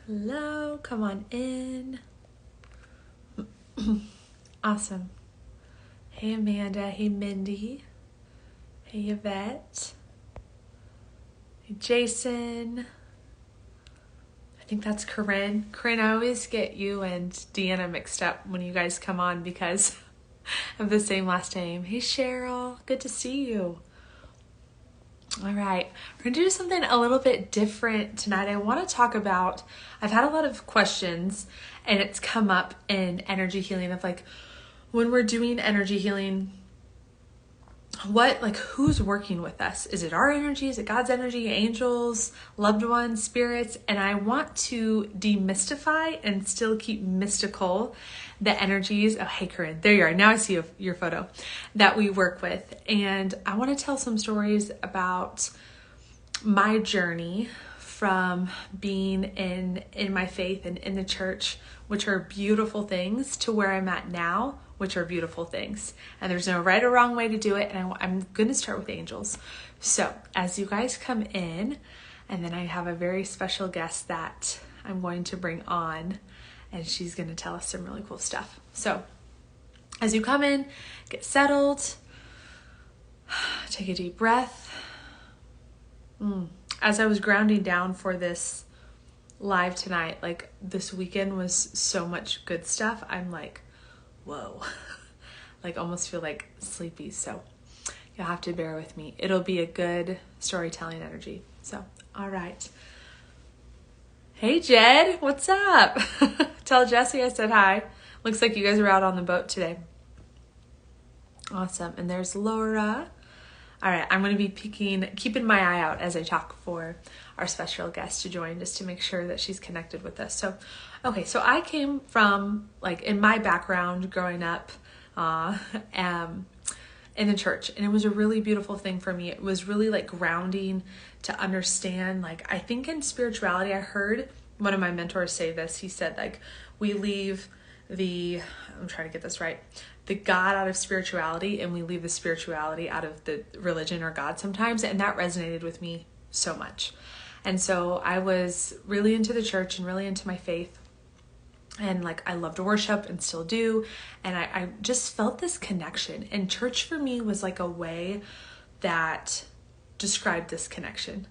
Hello, come on in. Awesome. Hey Amanda, hey Mindy, hey Yvette, hey Jason. I think that's Corinne. Corinne, I always get you and Deanna mixed up when you guys come on because of the same last name. Hey Cheryl, good to see you. All right, we're gonna do something a little bit different tonight. I want to talk about, I've had a lot of questions and it's come up in energy healing of like, when we're doing energy healing, who's working with us? Is it our energy? Is it God's energy, angels, loved ones, spirits? And I want to demystify and still keep mystical the energies. Oh, hey, Corinne, there you are. Now I see your photo that we work with. And I want to tell some stories about my journey from being in my faith and in the church, which are beautiful things, to where I'm at now, which are beautiful things. And there's no right or wrong way to do it. And I'm going to start with angels. So as you guys come in, and then I have a very special guest that I'm going to bring on, and she's going to tell us some really cool stuff. So as you come in, get settled, take a deep breath. As I was grounding down for this live tonight, like this weekend was so much good stuff. I'm like, whoa, like almost feel like sleepy. So you'll have to bear with me. It'll be a good storytelling energy. So, all right. Hey Jed, what's up? Tell Jesse I said hi. Looks like you guys are out on the boat today. Awesome. And there's Laura. All right, I'm going to be keeping my eye out as I talk for our special guest to join, just to make sure that she's connected with us. So, okay, so I came from, like, in my background growing up in the church, and it was a really beautiful thing for me. It was really, like, grounding to understand, like, I think in spirituality, I heard one of my mentors say this. He said, like, we leave I'm trying to get this right, the God out of spirituality, and we leave the spirituality out of the religion or God sometimes. And that resonated with me so much. And so I was really into the church and really into my faith. And like, I loved worship and still do. And I just felt this connection. And church for me was like a way that described this connection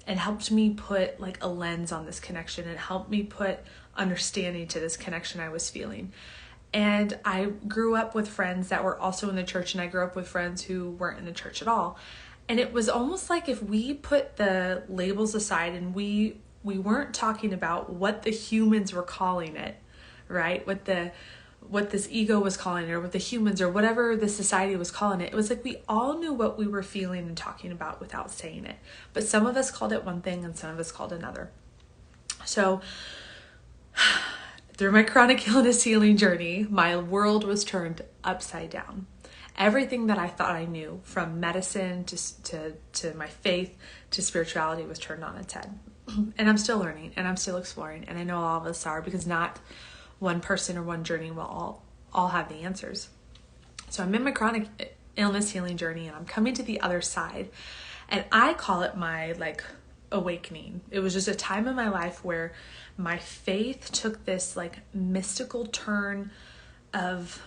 and helped me put like a lens on this connection, and helped me put understanding to this connection I was feeling. And I grew up with friends that were also in the church, and I grew up with friends who weren't in the church at all. And it was almost like if we put the labels aside and we weren't talking about what the humans were calling it, right? What this ego was calling it, or what the humans, or whatever the society was calling it. It was like we all knew what we were feeling and talking about without saying it. But some of us called it one thing and some of us called another. So through my chronic illness healing journey, my world was turned upside down. Everything that I thought I knew, from medicine to my faith to spirituality, was turned on its head. And I'm still learning, and I'm still exploring, and I know all of us are, because not one person or one journey will all have the answers. So I'm in my chronic illness healing journey, and I'm coming to the other side, and I call it my like awakening. It was just a time in my life where my faith took this like mystical turn of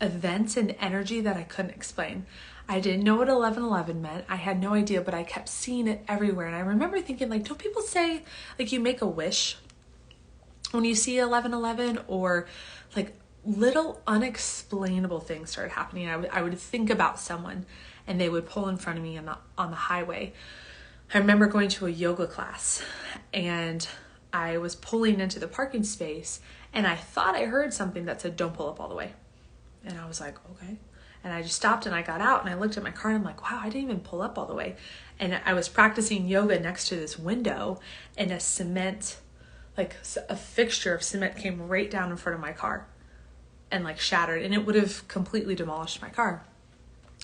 events and energy that I couldn't explain. I didn't know what 11:11 meant. I had no idea, but I kept seeing it everywhere. And I remember thinking, like, don't people say like you make a wish when you see 11:11? Or like little unexplainable things started happening. I would think about someone and they would pull in front of me on the highway. I remember going to a yoga class, and I was pulling into the parking space, and I thought I heard something that said, don't pull up all the way. And I was like, okay. And I just stopped, and I got out, and I looked at my car, and I'm like, wow, I didn't even pull up all the way. And I was practicing yoga next to this window, and a fixture of cement came right down in front of my car and like shattered, and it would have completely demolished my car.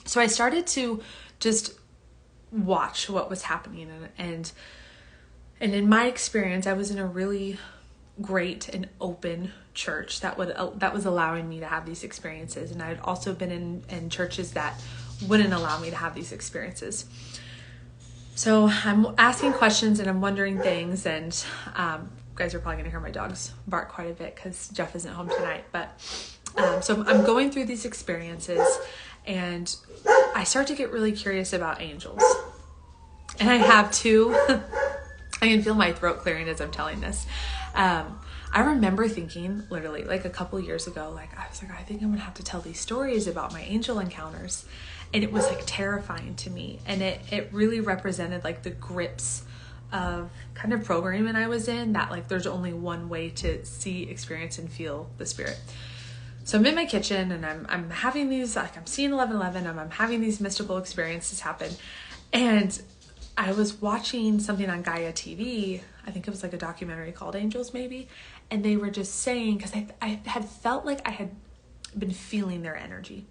So I started to just watch what was happening, and in my experience, I was in a really great and open church that was allowing me to have these experiences. And I had also been in churches that wouldn't allow me to have these experiences. So I'm asking questions and I'm wondering things, and guys are probably going to hear my dogs bark quite a bit because Jeff isn't home tonight. But so I'm going through these experiences, and I start to get really curious about angels. And I have two. I can feel my throat clearing as I'm telling this. I remember thinking, literally, like a couple years ago, like I was like, I think I'm gonna have to tell these stories about my angel encounters. And it was like terrifying to me. And it really represented like the grips of kind of programming I was in, that like there's only one way to see, experience, and feel the spirit. So I'm in my kitchen and I'm having these, like I'm seeing 11:11, and I'm having these mystical experiences happen. And I was watching something on Gaia TV. I think it was like a documentary called Angels maybe. And they were just saying, because I had felt like I had been feeling their energy.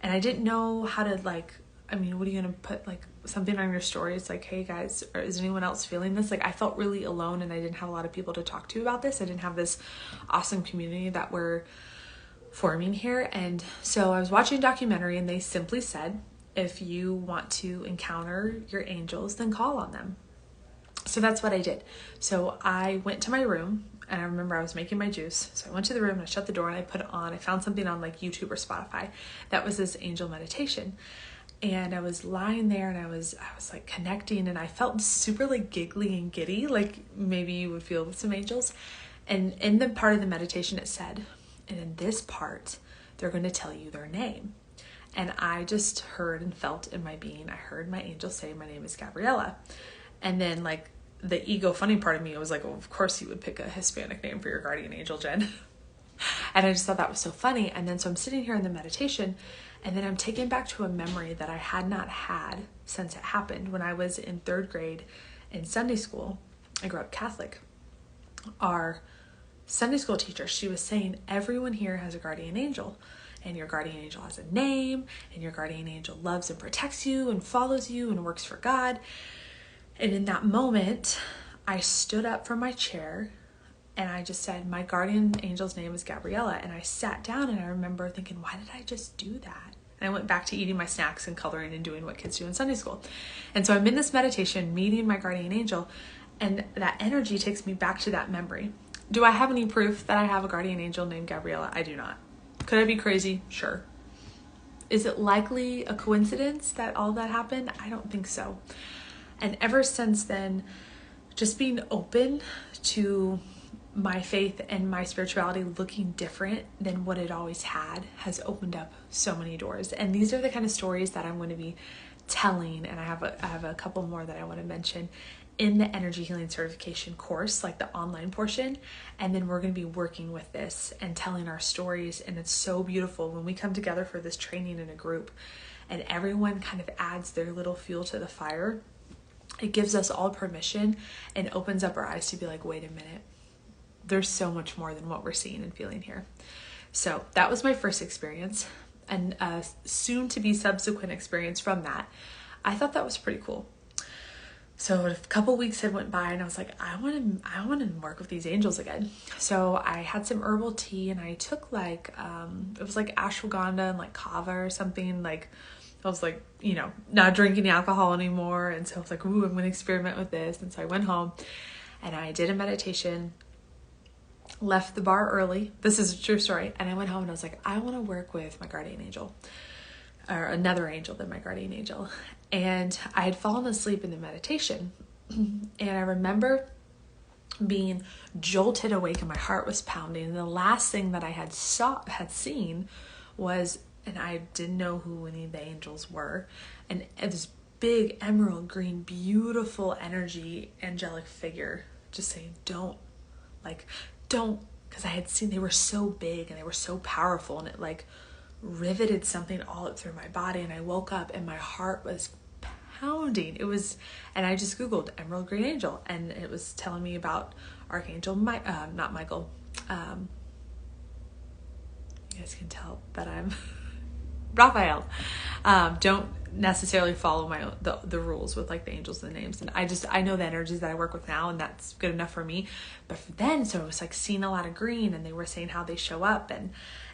And I didn't know how to like, I mean, what are you going to put like something on your story? It's like, hey guys, or is anyone else feeling this? Like I felt really alone, and I didn't have a lot of people to talk to about this. I didn't have this awesome community that we're forming here. And so I was watching a documentary, and they simply said, if you want to encounter your angels, then call on them. So that's what I did. So I went to my room, and I remember I was making my juice. So I went to the room and I shut the door and I put it on. I found something on like YouTube or Spotify that was this angel meditation. And I was lying there, and I was like connecting, and I felt super like giggly and giddy, like maybe you would feel with some angels. And in the part of the meditation it said, and in this part, they're going to tell you their name. And I just heard and felt in my being, I heard my angel say, my name is Gabriella. And then like the ego funny part of me was like, well, of course you would pick a Hispanic name for your guardian angel, Jen. And I just thought that was so funny. And then so I'm sitting here in the meditation, and then I'm taken back to a memory that I had not had since it happened when I was in 3rd grade in Sunday school. I grew up Catholic. Our Sunday school teacher, she was saying, everyone here has a guardian angel. And your guardian angel has a name, and your guardian angel loves and protects you and follows you and works for God. And in that moment, I stood up from my chair and I just said, my guardian angel's name is Gabriella. And I sat down, and I remember thinking, why did I just do that? And I went back to eating my snacks and coloring and doing what kids do in Sunday school. And so I'm in this meditation meeting my guardian angel, and that energy takes me back to that memory. Do I have any proof that I have a guardian angel named Gabriella? I do not. Could I be crazy? Sure. Is it likely a coincidence that all that happened? I don't think so. And ever since then, just being open to my faith and my spirituality looking different than what it always had has opened up so many doors. And these are the kind of stories that I'm going to be telling. And I have a couple more that I want to mention in the energy healing certification course, like the online portion. And then we're going to be working with this and telling our stories. And it's so beautiful when we come together for this training in a group and everyone kind of adds their little fuel to the fire. It gives us all permission and opens up our eyes to be like, wait a minute, there's so much more than what we're seeing and feeling here. So that was my first experience, and a soon to be subsequent experience from that. I thought that was pretty cool. So a couple weeks had went by, and I was like, I want to work with these angels again. So I had some herbal tea, and I took like it was like ashwagandha and like kava or something. Like I was like, not drinking alcohol anymore, and so I was like, ooh, I'm going to experiment with this. And so I went home and I did a meditation, left the bar early. This is a true story. And I went home and I was like, I want to work with my guardian angel, or another angel than my guardian angel. And I had fallen asleep in the meditation. And I remember being jolted awake and my heart was pounding. And the last thing that I had seen was, and I didn't know who any of the angels were, and this big emerald green, beautiful energy, angelic figure just saying, don't, because I had seen they were so big and they were so powerful, and it like riveted something all up through my body. And I woke up and my heart was pounding. And I just Googled emerald green angel, and it was telling me about Archangel not Michael. You guys can tell that I'm Raphael. Don't necessarily follow the rules with like the angels and the names, and I know the energies that I work with now, and that's good enough for me. But for then, so it was like seeing a lot of green, and they were saying how they show up,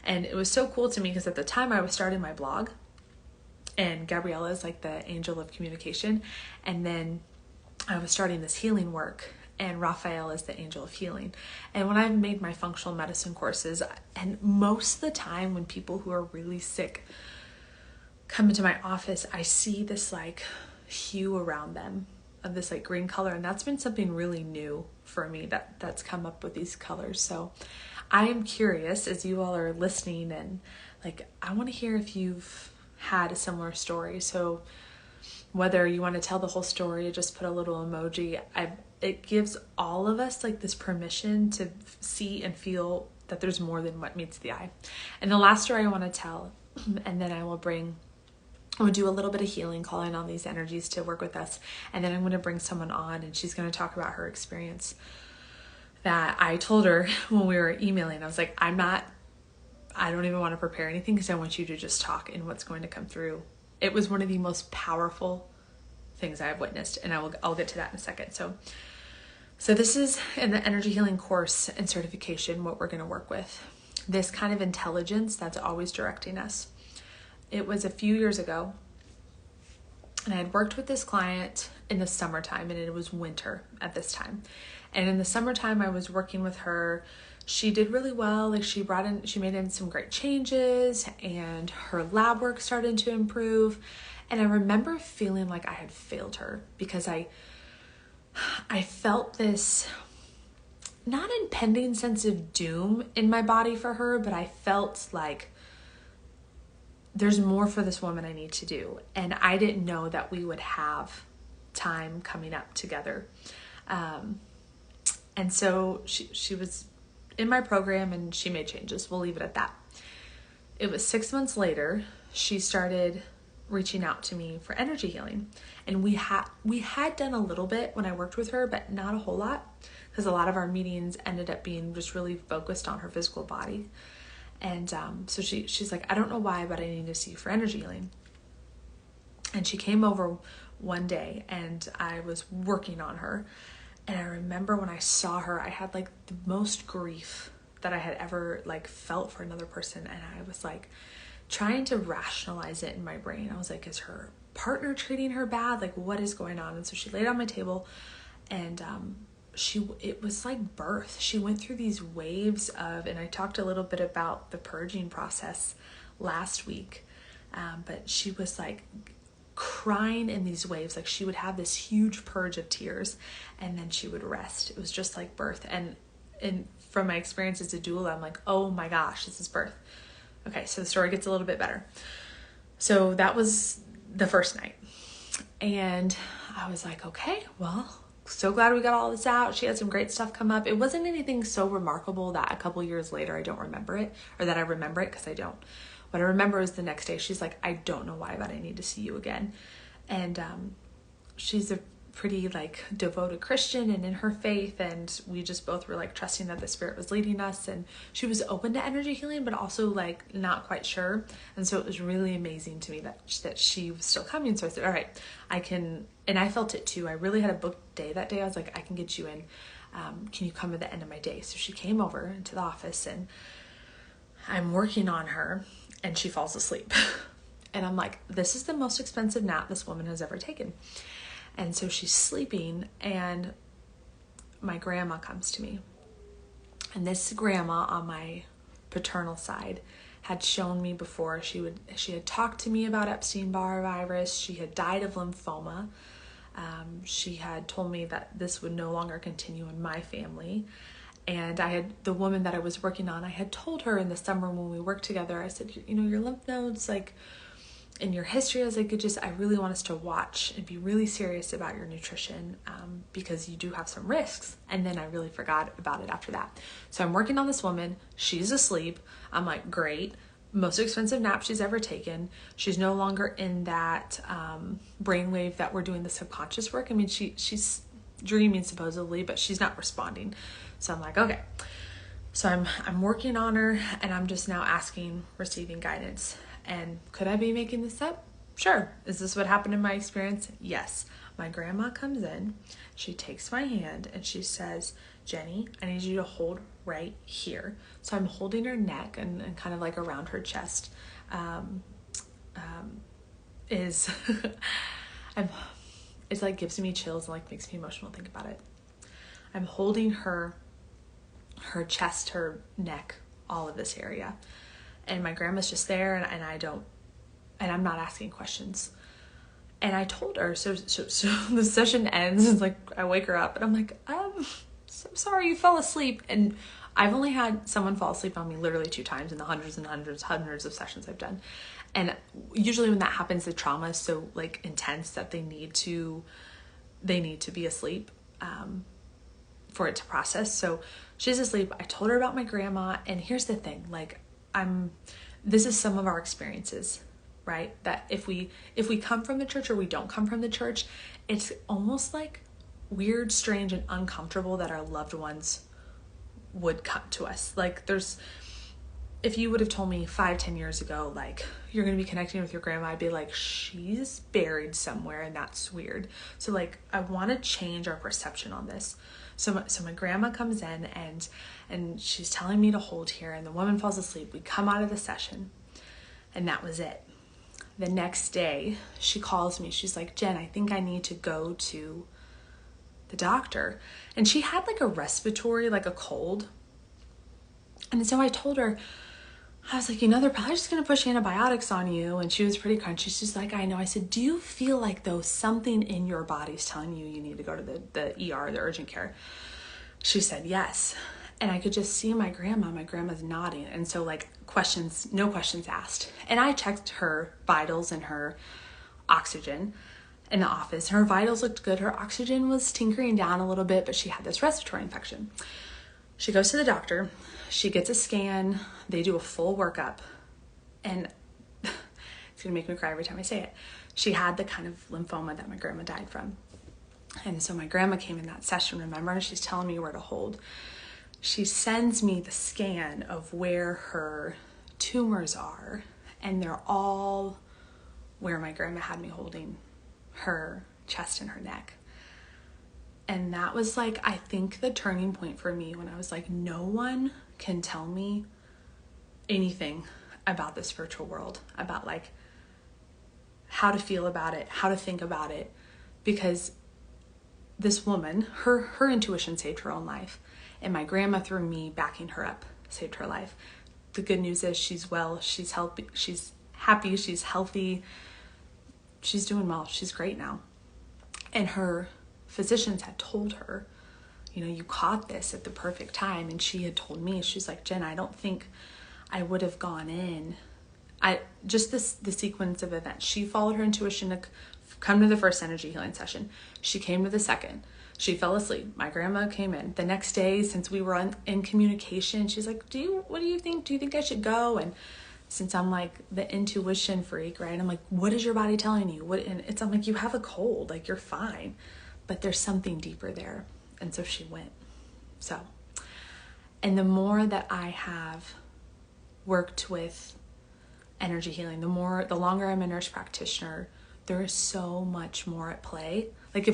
and it was so cool to me because at the time I was starting my blog, and Gabriella is like the angel of communication, and then I was starting this healing work, and Raphael is the angel of healing. And when I've made my functional medicine courses, and most of the time when people who are really sick come into my office, I see this like hue around them of this like green color, and that's been something really new for me that's come up with these colors. So I am curious, as you all are listening, and like I want to hear if you've had a similar story. So whether you want to tell the whole story or just put a little emoji, it gives all of us like this permission to see and feel that there's more than what meets the eye. And the last story I want to tell, and then we'll do a little bit of healing, calling on these energies to work with us. And then I'm going to bring someone on, and she's going to talk about her experience that I told her when we were emailing. I was like, I don't even want to prepare anything because I want you to just talk and what's going to come through. It was one of the most powerful things I have witnessed, and I'll get to that in a second. So this is in the energy healing course and certification, what we're going to work with. This kind of intelligence that's always directing us. It was a few years ago, and I had worked with this client in the summertime, and it was winter at this time. And in the summertime, I was working with her. She did really well. Like she made in some great changes, and her lab work started to improve. And I remember feeling like I had failed her because I felt this not impending sense of doom in my body for her, but I felt like there's more for this woman I need to do. And I didn't know that we would have time coming up together. And so she was in my program and she made changes. We'll leave it at that. It was 6 months later, she started reaching out to me for energy healing. And we had done a little bit when I worked with her, but not a whole lot, because a lot of our meetings ended up being just really focused on her physical body. And so she's like, I don't know why, but I need to see you for energy healing. And she came over one day, and I was working on her. And I remember when I saw her, I had like the most grief that I had ever like felt for another person. And I was like trying to rationalize it in my brain. I was like, is her partner treating her bad? Like, what is going on? And so she laid on my table, and it was like birth. She went through these waves of, and I talked a little bit about the purging process last week, but she was like crying in these waves. Like she would have this huge purge of tears, and then she would rest. It was just like birth. And from my experience as a doula, I'm like, oh my gosh, this is birth. Okay, so the story gets a little bit better. So that was the first night, and I was like, okay, well, so glad we got all this out. She had some great stuff come up. It wasn't anything so remarkable that a couple years later I don't remember it, or that I remember it, because I don't. What I remember is the next day she's like, I don't know why, but I need to see you again. And she's a pretty like devoted Christian and in her faith, and we just both were like trusting that the Spirit was leading us. And she was open to energy healing, but also like not quite sure. And so it was really amazing to me that she was still coming. So I said, all right, I can. And I felt it too. I really had a booked day that day. I was like, I can get you in. Can you come at the end of my day? So she came over into the office, and I'm working on her, and she falls asleep. And I'm like, this is the most expensive nap this woman has ever taken. And so she's sleeping, and my grandma comes to me. And this grandma on my paternal side had shown me before. She had talked to me about Epstein-Barr virus. She had died of lymphoma. She had told me that this would no longer continue in my family. And the woman that I was working on, I had told her in the summer when we worked together, I said, your lymph nodes, like in your history, I was like, I really want us to watch and be really serious about your nutrition, because you do have some risks. And then I really forgot about it after that. So I'm working on this woman. She's asleep. I'm like, great. Most expensive nap she's ever taken. She's no longer in that brainwave that we're doing the subconscious work. I mean, she's dreaming supposedly, but she's not responding. So I'm like, okay. So I'm working on her, and I'm just now receiving guidance. And could I be making this up? Sure. Is this what happened in my experience? Yes. My grandma comes in, she takes my hand, and she says, Jenny, I need you to hold right here. So I'm holding her neck and kind of like around her chest. It's like gives me chills and like makes me emotional think about it. I'm holding her chest, her neck, all of this area. And my grandma's just there, and I'm not asking questions. And I told her, so the session ends, and like I wake her up and I'm like, I'm so sorry you fell asleep. And I've only had someone fall asleep on me literally 2 times in the hundreds of sessions I've done. And usually when that happens, the trauma is so like intense that they need to be asleep for it to process. So she's asleep. I told her about my grandma, and here's the thing, like this is some of our experiences, right? That if we come from the church or we don't come from the church, it's almost like weird, strange, and uncomfortable that our loved ones would come to us. Like if you would have told me 5-10 years ago, like you're going to be connecting with your grandma, I'd be like, she's buried somewhere and that's weird. So like, I want to change our perception on this. So my grandma comes in and she's telling me to hold here, and the woman falls asleep. We come out of the session and that was it. The next day she calls me. She's like, Jen, I think I need to go to the doctor. And she had like a respiratory, like a cold. And so I told her, I was like, they're probably just going to push antibiotics on you. And she was pretty crunchy. She's like, I know. I said, do you feel like though something in your body's telling you need to go to the ER, the urgent care? She said, yes. And I could just see my grandma's nodding. And so like no questions asked. And I checked her vitals and her oxygen in the office. Her vitals looked good. Her oxygen was tinkering down a little bit, but she had this respiratory infection. She goes to the doctor. She gets a scan. They do a full workup. And it's going to make me cry every time I say it. She had the kind of lymphoma that my grandma died from. And so my grandma came in that session, remember? And she's telling me where to hold. She sends me the scan of where her tumors are. And they're all where my grandma had me holding her chest and her neck. And that was like, I think the turning point for me when I was like, no one can tell me anything about the spiritual world, about like how to feel about it, how to think about it, because this woman, her intuition saved her own life, and my grandma, through me backing her up, saved her life. The good news is she's well, she's healthy, she's happy, she's healthy, she's doing well, she's great now. And her physicians had told her, you caught this at the perfect time. And she had told me, she's like, Jen, I don't think I would have gone in. The sequence of events. She followed her intuition to come to the first energy healing session. She came to the second. She fell asleep. My grandma came in. The next day, since we were in communication, she's like, what do you think? Do you think I should go? And since I'm like the intuition freak, right? I'm like, what is your body telling you? I'm like, you have a cold, like you're fine, but there's something deeper there. And so she went. And the more that I have worked with energy healing, the longer I'm a nurse practitioner, there is so much more at play. Like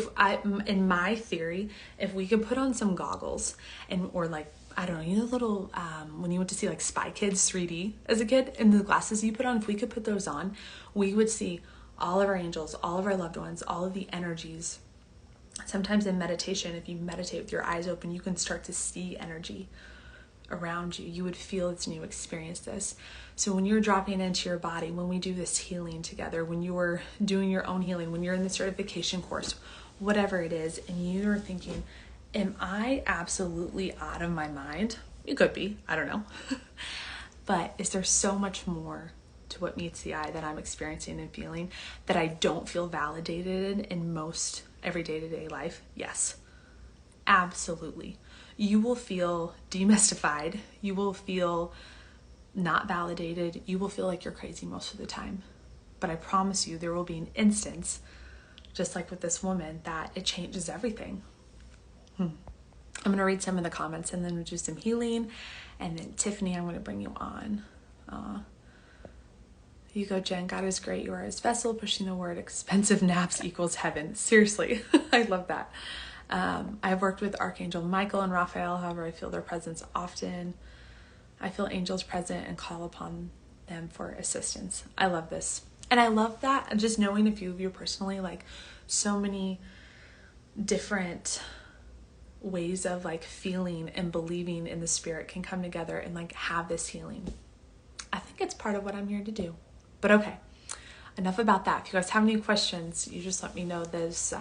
in my theory, if we could put on some goggles or like, I don't know, the little, when you went to see like Spy Kids 3D as a kid, and the glasses you put on, if we could put those on, we would see all of our angels, all of our loved ones, all of the energies. Sometimes in meditation, if you meditate with your eyes open, you can start to see energy around you. You would feel this and you experience this. So when you're dropping into your body, when we do this healing together, when you're doing your own healing, when you're in the certification course, whatever it is, and you're thinking, am I absolutely out of my mind? You could be, I don't know. But is there so much more to what meets the eye that I'm experiencing and feeling that I don't feel validated in most every day-to-day life? Yes, absolutely. You will feel demystified. You will feel not validated. You will feel like you're crazy most of the time. But I promise you, there will be an instance, just like with this woman, that it changes everything. I'm going to read some of the comments and then we'll do some healing. And then Tiffany, I'm going to bring you on. You go, Jen, God is great. You are his vessel, pushing the word expensive naps equals heaven. Seriously, I love that. I've worked with Archangel Michael and Raphael. However, I feel their presence often. I feel angels present and call upon them for assistance. I love this. And I love that. And just knowing a few of you personally, like so many different ways of like feeling and believing in the spirit can come together and like have this healing. I think it's part of what I'm here to do. But okay, enough about that. If you guys have any questions, you just let me know. There's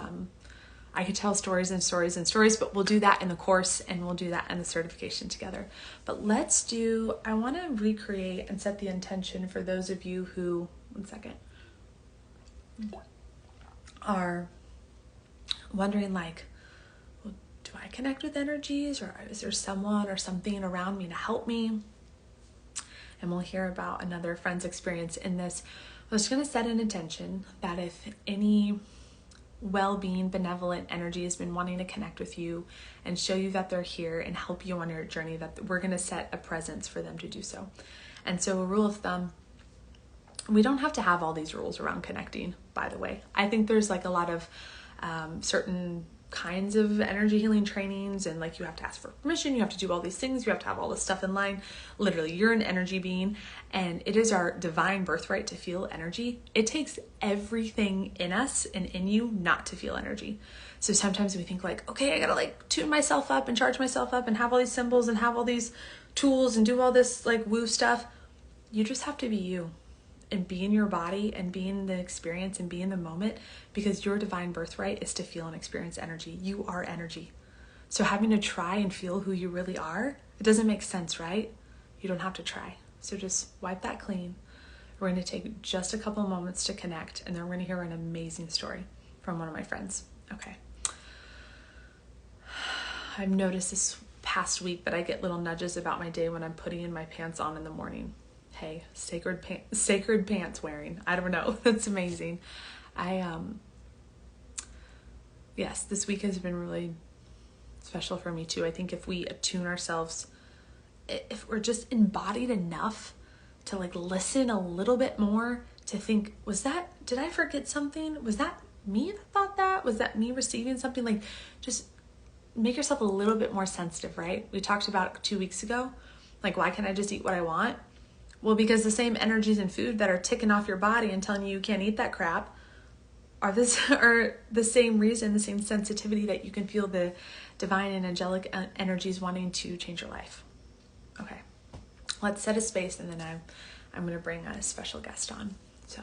I could tell stories and stories and stories, but we'll do that in the course and we'll do that in the certification together. But I want to recreate and set the intention for those of you who, are wondering like, well, do I connect with energies, or is there someone or something around me to help me? And we'll hear about another friend's experience in this. I was going to set an intention that if any well-being, benevolent energy has been wanting to connect with you and show you that they're here and help you on your journey, that we're going to set a presence for them to do so. And so a rule of thumb, we don't have to have all these rules around connecting, by the way. I think there's like a lot of certain kinds of energy healing trainings, and like you have to ask for permission, you have to do all these things, you have to have all this stuff in line. Literally, you're an energy being, and it is our divine birthright to feel energy. It takes everything in us and in you not to feel energy. So sometimes we think like, okay, I gotta like tune myself up and charge myself up and have all these symbols and have all these tools and do all this like woo stuff. You just have to be you and be in your body and be in the experience and be in the moment, because your divine birthright is to feel and experience energy. You are energy. So having to try and feel who you really are, it doesn't make sense, right? You don't have to try. So just wipe that clean. We're going to take just a couple moments to connect, and then we're going to hear an amazing story from one of my friends. Okay. I've noticed this past week that I get little nudges about my day when I'm putting in my pants on in the morning. Hey, sacred pants wearing. I don't know. That's amazing. Yes, this week has been really special for me too. I think if we attune ourselves, if we're just embodied enough to like listen a little bit more, to think, did I forget something? Was that me that thought that? Was that me receiving something? Like, just make yourself a little bit more sensitive, right? We talked about 2 weeks ago, like, why can't I just eat what I want? Well, because the same energies in food that are ticking off your body and telling you can't eat that crap are the same reason, the same sensitivity that you can feel the divine and angelic energies wanting to change your life. Okay, let's set a space, and then I'm going to bring a special guest on. So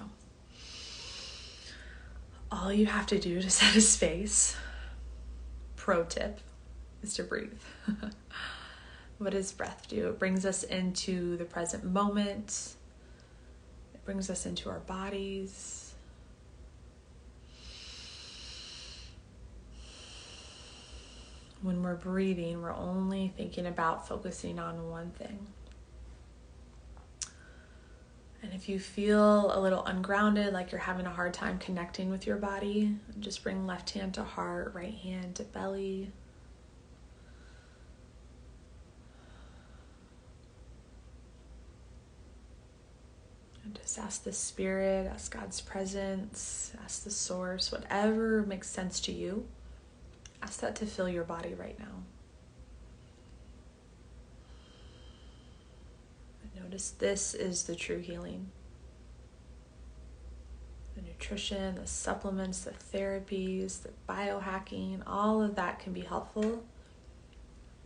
all you have to do to set a space, pro tip, is to breathe. What does breath do? It brings us into the present moment. It brings us into our bodies. When we're breathing, we're only thinking about focusing on one thing. And if you feel a little ungrounded, like you're having a hard time connecting with your body, just bring left hand to heart, right hand to belly. And just ask the spirit, ask God's presence, ask the source, whatever makes sense to you. Ask that to fill your body right now. And notice this is the true healing. The nutrition, the supplements, the therapies, the biohacking, all of that can be helpful,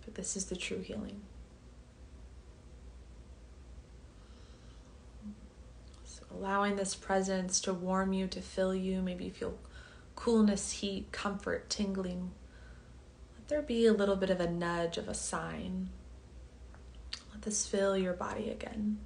but this is the true healing. So allowing this presence to warm you, to fill you, maybe you feel coolness, heat, comfort, tingling. Let there be a little bit of a nudge, of a sign. Let this fill your body again.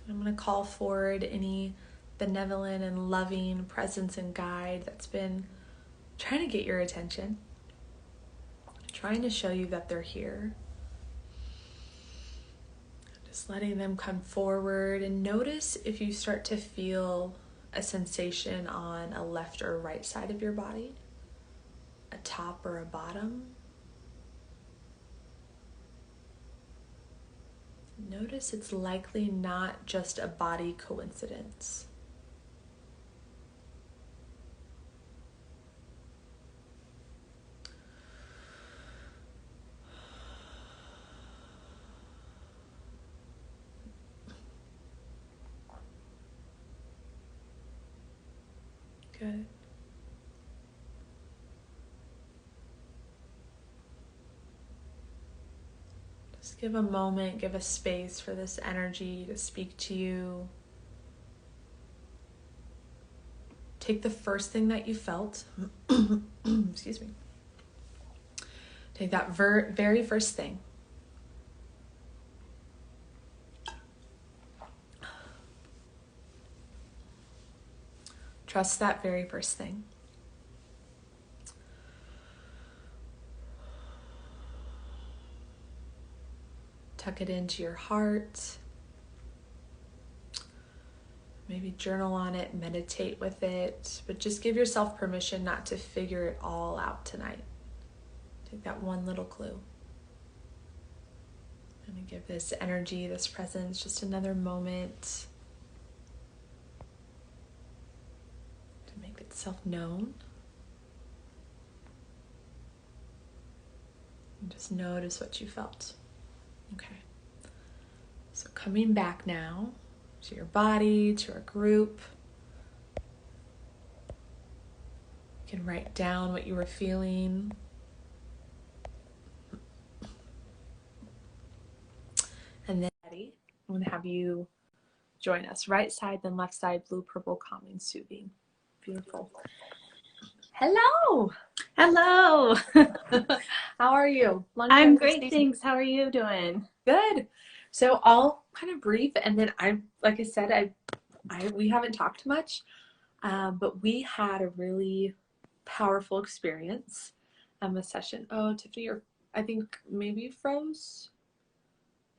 I'm going to call forward any benevolent and loving presence and guide that's been trying to get your attention, trying to show you that they're here. Just letting them come forward, and notice if you start to feel a sensation on a left or right side of your body, a top or a bottom. Notice it's likely not just a body coincidence. Good. Just give a moment, give a space for this energy to speak to you. Take the first thing that you felt. Excuse me. Take that very first thing. Trust that very first thing. Tuck it into your heart. Maybe journal on it, meditate with it, but just give yourself permission not to figure it all out tonight. Take that one little clue. And give this energy, this presence, just another moment to make itself known. And just notice what you felt. Okay. So coming back now to your body, to our group. You can write down what you were feeling. And then I'm going to have you join us. Right side, then left side, blue, purple, calming, soothing. Beautiful. Hello. Hello. How are you? I'm great, thanks. How are you doing? Good. So I'll kind of brief, and then like I said, we haven't talked much, but we had a really powerful experience. A session. Oh, Tiffany, I think maybe you froze.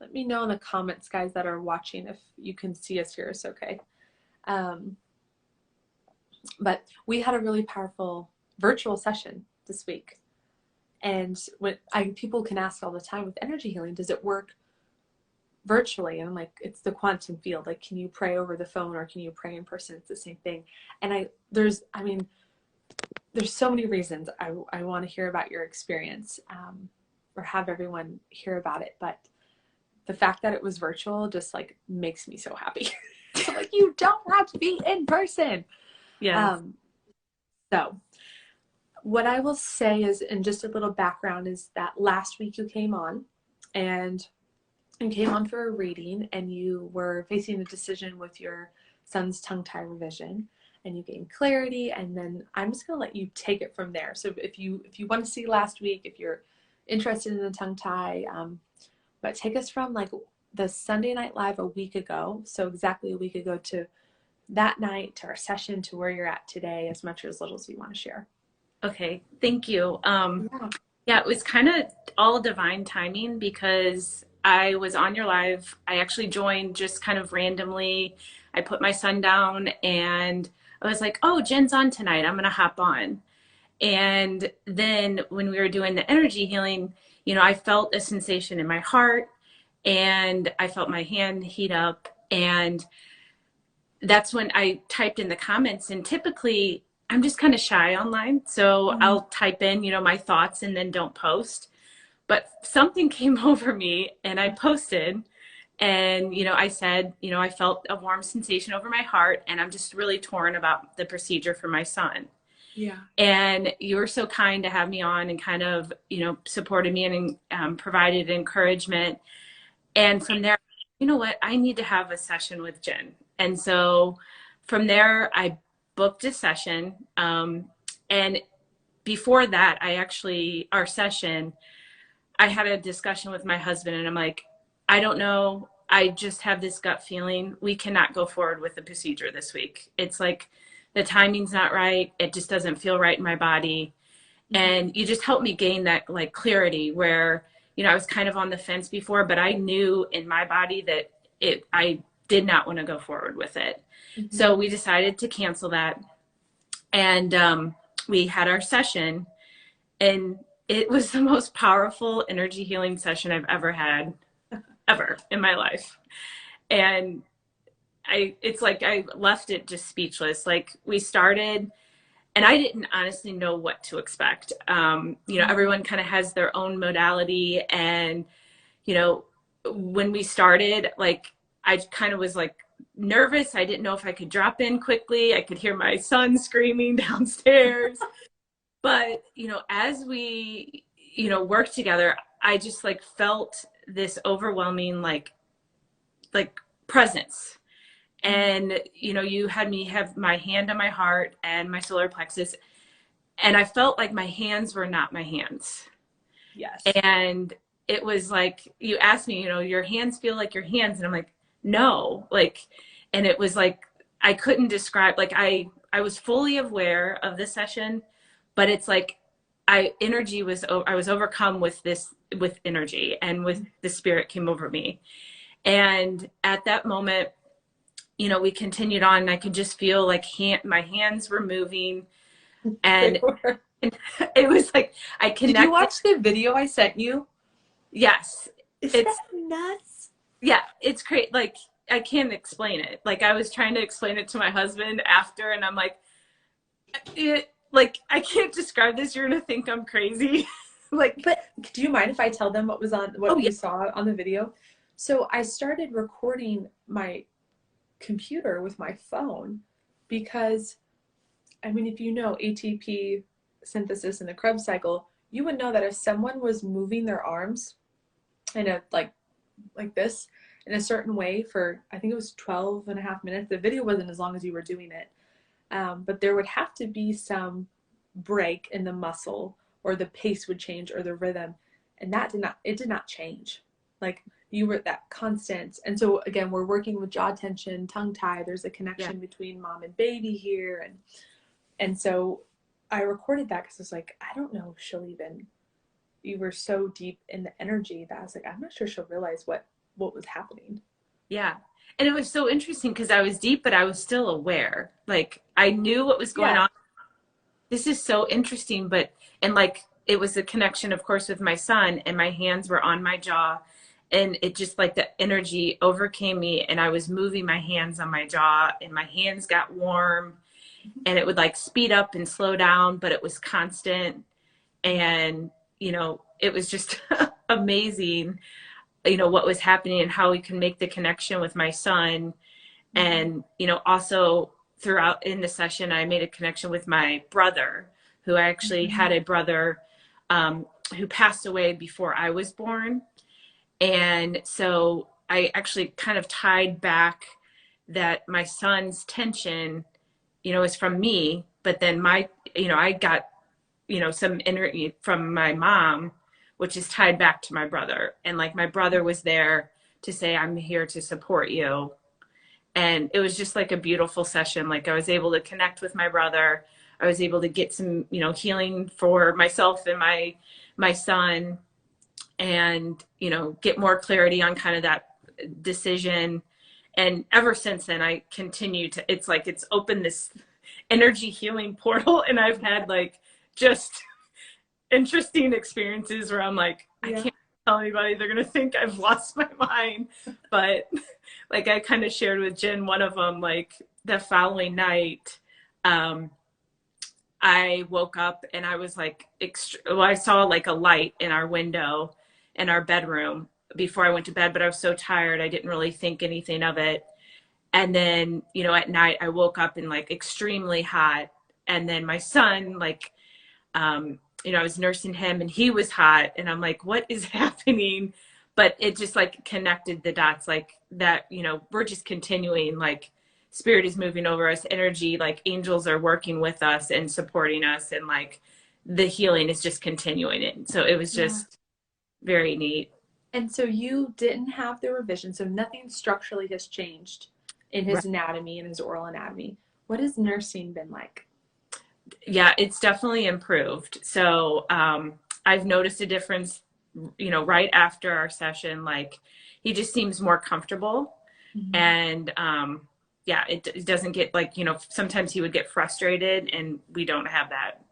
Let me know in the comments, guys, that are watching, if you can see us here. It's okay. But we had a really powerful virtual session this week. And people can ask all the time with energy healing, does it work virtually? And I'm like, it's the quantum field. Like, can you pray over the phone or can you pray in person? It's the same thing. And there's so many reasons I want to hear about your experience, or have everyone hear about it. But the fact that it was virtual just like makes me so happy. So, like, you don't have to be in person. Yeah. So what I will say is, and just a little background, is that last week you came on and you came on for a reading, and you were facing a decision with your son's tongue tie revision, and you gained clarity. And then I'm just going to let you take it from there. So if you want to see last week, if you're interested in the tongue tie, but take us from like the Sunday Night Live a week ago, so exactly a week ago, to that night, to our session, to where you're at today, as much or as little as you want to share. Okay, thank you. Yeah, it was kind of all divine timing because I was on your live. I actually joined just kind of randomly. I put my son down and I was like, oh, Jen's on tonight. I'm going to hop on. And then when we were doing the energy healing, I felt a sensation in my heart and I felt my hand heat up. And that's when I typed in the comments. And typically I'm just kind of shy online. So I'll type in, my thoughts and then don't post. But something came over me and I posted, and, I said, I felt a warm sensation over my heart and I'm just really torn about the procedure for my son. Yeah. And you were so kind to have me on and kind of, supported me and provided encouragement. And from there, you know what, I need to have a session with Jen. And so from there, I booked a session. And before that, our session, I had a discussion with my husband and I'm like, I don't know. I just have this gut feeling we cannot go forward with the procedure this week. It's like the timing's not right. It just doesn't feel right in my body. And you just helped me gain that like clarity where, I was kind of on the fence before, but I knew in my body that I did not want to go forward with it. Mm-hmm. So we decided to cancel that. And we had our session, and it was the most powerful energy healing session I've ever had, ever in my life. And it's like I left it just speechless. Like, we started, and I didn't honestly know what to expect. Everyone kind of has their own modality. And, when we started, like, I kind of was like nervous. I didn't know if I could drop in quickly. I could hear my son screaming downstairs. But, as we, worked together, I just like felt this overwhelming, like presence. And, you had me have my hand on my heart and my solar plexus. And I felt like my hands were not my hands. Yes. And it was like, you asked me, your hands feel like your hands. And I'm like, no, and it was like, I couldn't describe, I was fully aware of this session, but it's like, I was overcome with energy, and with the spirit came over me. And at that moment, we continued on, and I could just feel like my hands were moving, and it was like, I connected. Did you watch the video I sent you? Yes. It's that nuts? Yeah, it's great. Like, I can't explain it. Like, I was trying to explain it to my husband after, and I'm like, I can't describe this. You're gonna think I'm crazy. But do you mind if I tell them what you saw on the video? So I started recording my computer with my phone because, I mean, if you know ATP synthesis in the Krebs cycle, you would know that if someone was moving their arms in a like this in a certain way for, I think it was 12 and a half minutes. The video wasn't as long as you were doing it. But there would have to be some break in the muscle, or the pace would change, or the rhythm. And it did not change. Like, you were that constant. And so again, we're working with jaw tension, tongue tie. There's a connection between mom and baby here. And so I recorded that because I was like, I don't know if she'll even, you were so deep in the energy that I was like, I'm not sure she'll realize what was happening. Yeah. And it was so interesting because I was deep, but I was still aware. Like, I knew what was going on. This is so interesting. It was a connection, of course, with my son, and my hands were on my jaw, and it just, like, the energy overcame me, and I was moving my hands on my jaw, and my hands got warm, and it would, like, speed up and slow down, but it was constant. And, it was just amazing, what was happening and how we can make the connection with my son. And, also throughout in the session, I made a connection with my brother, who I actually had a brother who passed away before I was born. And so I actually kind of tied back that my son's tension, is from me, but then I got, some energy from my mom, which is tied back to my brother. And like, my brother was there to say, I'm here to support you. And it was just like a beautiful session. Like, I was able to connect with my brother. I was able to get some, healing for myself and my son, and, get more clarity on kind of that decision. And ever since then, I continue to, it's like, it's opened this energy healing portal. And I've had like just interesting experiences where I'm like, I can't tell anybody, they're going to think I've lost my mind. But like, I kind of shared with Jen, one of them, like the following night, I woke up and I was like, I saw like a light in our window in our bedroom before I went to bed, but I was so tired, I didn't really think anything of it. And then, at night I woke up and like extremely hot. And then my son, like, I was nursing him and he was hot, and I'm like, what is happening? But it just like connected the dots, like that, we're just continuing, like, spirit is moving over us, energy, like angels are working with us and supporting us, and like the healing is just continuing it. So it was just very neat. And so you didn't have the revision, so nothing structurally has changed in his anatomy and his oral anatomy. What has nursing been like? Yeah, it's definitely improved. So I've noticed a difference, right after our session. Like, he just seems more comfortable. And it doesn't get like, sometimes he would get frustrated, and we don't have that.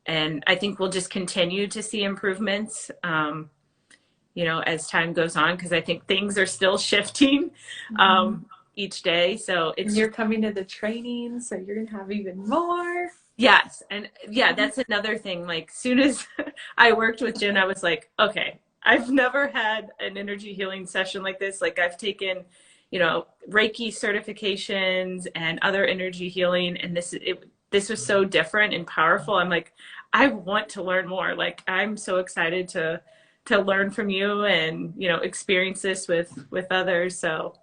And I think we'll just continue to see improvements, as time goes on, because I think things are still shifting each day. So you're coming to the training, so you're going to have even more. Yes. And that's another thing. Like, soon as I worked with Jen, I was like, okay, I've never had an energy healing session like this. Like, I've taken, you know, Reiki certifications and other energy healing. And this was so different and powerful. I'm like, I want to learn more. Like, I'm so excited to learn from you and, you know, experience this with others. So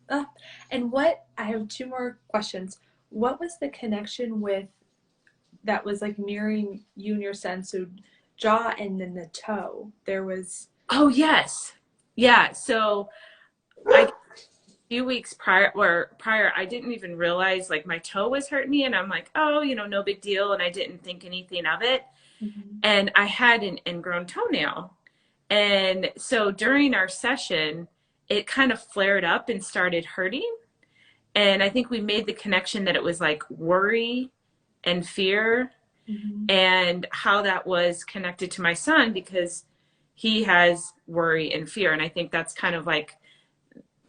Yeah. And what, I have two more questions. What was the connection with that was like mirroring you and your son? So jaw and then the toe. There was. oh yes. Yeah. So I few weeks prior I didn't even realize like my toe was hurting me, and I'm like, oh, you know, no big deal, and I didn't think anything of it. Mhm. And I had an ingrown toenail. And so during our session, it kind of flared up and started hurting. And I think we made the connection that it was like worry and fear, Mhm. and how that was connected to my son because he has worry and fear. And I think that's kind of like,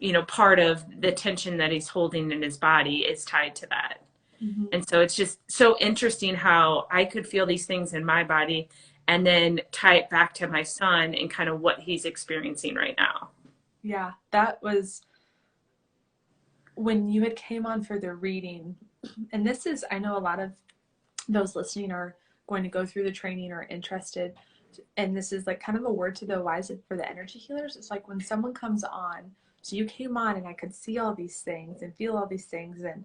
you know, part of the tension that he's holding in his body is tied to that. Mhm. And so it's just so interesting how I could feel these things in my body and then tie it back to my son and kind of what he's experiencing right now. Yeah, that was when you had came on for the reading. And this is, I know a lot of those listening are going to go through the training or interested. And this is like kind of a word to the wise for the energy healers. It's like when someone comes on, so you came on and I could see all these things and feel all these things, and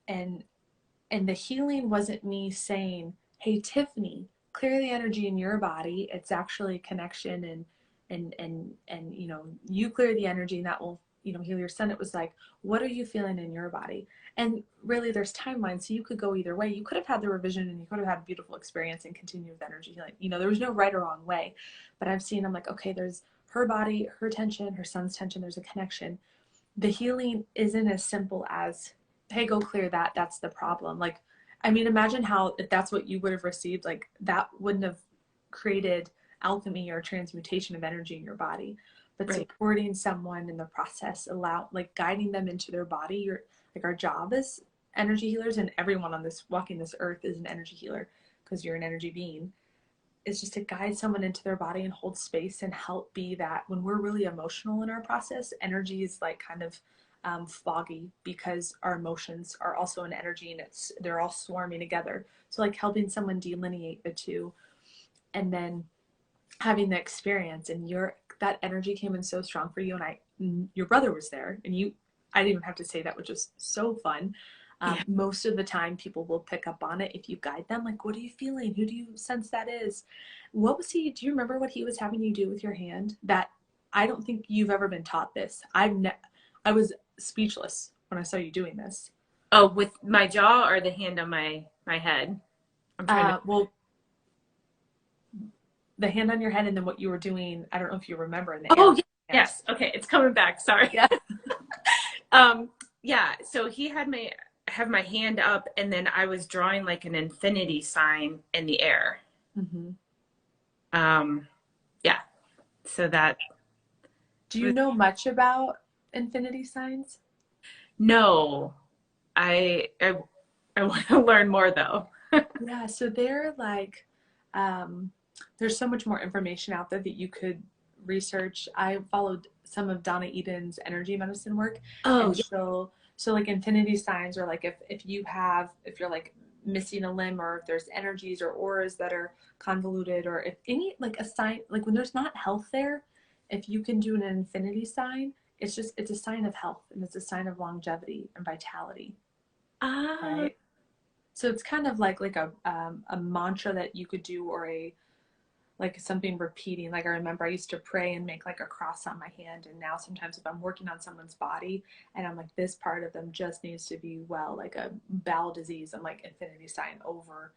and the healing wasn't me saying, hey Tiffany, clear the energy in your body. It's actually a connection, and you know, you clear the energy and that will, you know, heal your son. It was like, what are you feeling in your body? And really there's timelines, so you could go either way. You could have had the revision and you could have had a beautiful experience and continue with energy healing. You know, there was no right or wrong way. But I've seen, I'm like, okay, there's her body, her tension, her son's tension, there's a connection. The healing isn't as simple as, hey, go clear that, that's the problem. Like, I mean, imagine how, if that's what you would have received, like that wouldn't have created alchemy or transmutation of energy in your body. But Right. supporting someone in the process, allow, like guiding them into their body. You're like, our job as energy healers, and everyone on this walking this earth is an energy healer because you're an energy being, is just to guide someone into their body and hold space and help be that. When we're really emotional in our process, energy is like kind of foggy because our emotions are also an energy, and they're all swarming together. So like helping someone delineate the two, and then having the experience, and your that energy came in so strong for you, and your brother was there, and you, I didn't even have to say that, which was so fun. Yeah. Most of the time people will pick up on it if you guide them, like, what are you feeling, who do you sense that is? What was he, do you remember what he was having you do with your hand? That, I don't think you've ever been taught this. I was speechless when I saw you doing this. Oh, with my jaw or the hand on my head? I'm trying to. Well, the hand on your head, and then what you were doing, I don't know if you remember, in the air Oh, with your hand. yes. Okay, it's coming back. Sorry. Yeah. Yeah. So he had my have my hand up, and then I was drawing like an infinity sign in the air. Mm-hmm. Um, yeah. So that Do you was know much about infinity signs? no. I want to learn more though. Yeah, so they're like, um, there's so much more information out there that you could research. I followed some of Donna Eden's energy medicine work, Oh, and so like infinity signs are like, if you're like missing a limb, or if there's energies or auras that are convoluted, or if any, like a sign, like when there's not health there, if you can do an infinity sign, it's a sign of health, and it's a sign of longevity and vitality, yeah. right? So it's kind of like a mantra that you could do, or a, like something repeating. Like I remember I used to pray and make like a cross on my hand, and now sometimes if I'm working on someone's body and I'm like, this part of them just needs to be well, like a bowel disease, I'm like infinity sign over,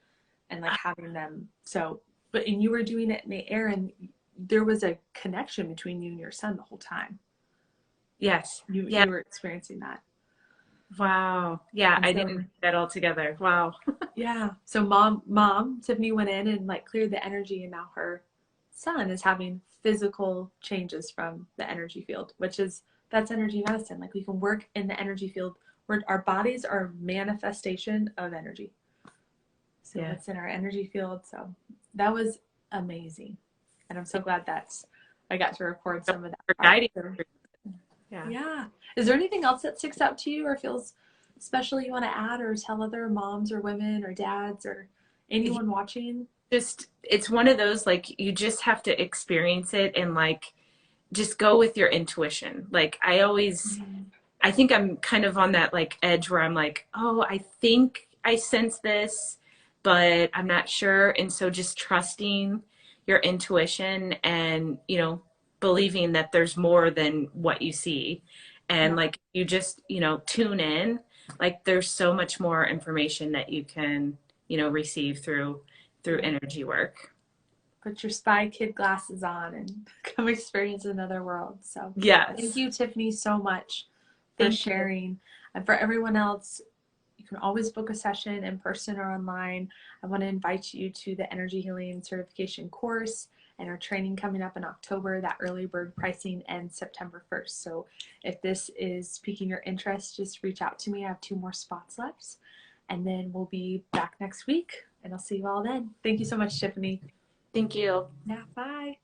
and like having them. So, but and you were doing it in the air, and there was a connection between you and your son the whole time. Yes. Yeah. You were experiencing that. Wow. Yeah, And I so didn't put that all together. Wow. yeah. So mom, Tiffany went in and like cleared the energy, and now her son is having physical changes from the energy field, which is, that's energy medicine. Like we can work in the energy field where our bodies are manifestation of energy. So Yeah. what's in our energy field. So that was amazing. And I'm so glad that's, I got to record some of that For part. guiding. So Yeah. Yeah. Is there anything else that sticks out to you or feels special you want to add or tell other moms or women or dads or anyone watching? Just, it's one of those, like, you just have to experience it and like just go with your intuition. Like I think I'm kind of on that like edge where I'm like, oh, I think I sense this, but I'm not sure. And so just trusting your intuition and, believing that there's more than what you see. And Yeah. like you just, tune in, like there's so much more information that you can, receive through energy work. Put your spy kid glasses on and come experience another world. So thank Yes. you, Tiffany, so much for Thank you. sharing. And for everyone else, you can always book a session in person or online. I want to invite you to the Energy Healing Certification course and our training coming up in October. That early bird pricing ends September 1st. So if this is piquing your interest, just reach out to me. I have 2 more spots left. And then we'll be back next week and I'll see you all then. Thank you so much, Tiffany. Thank you. Yeah, bye.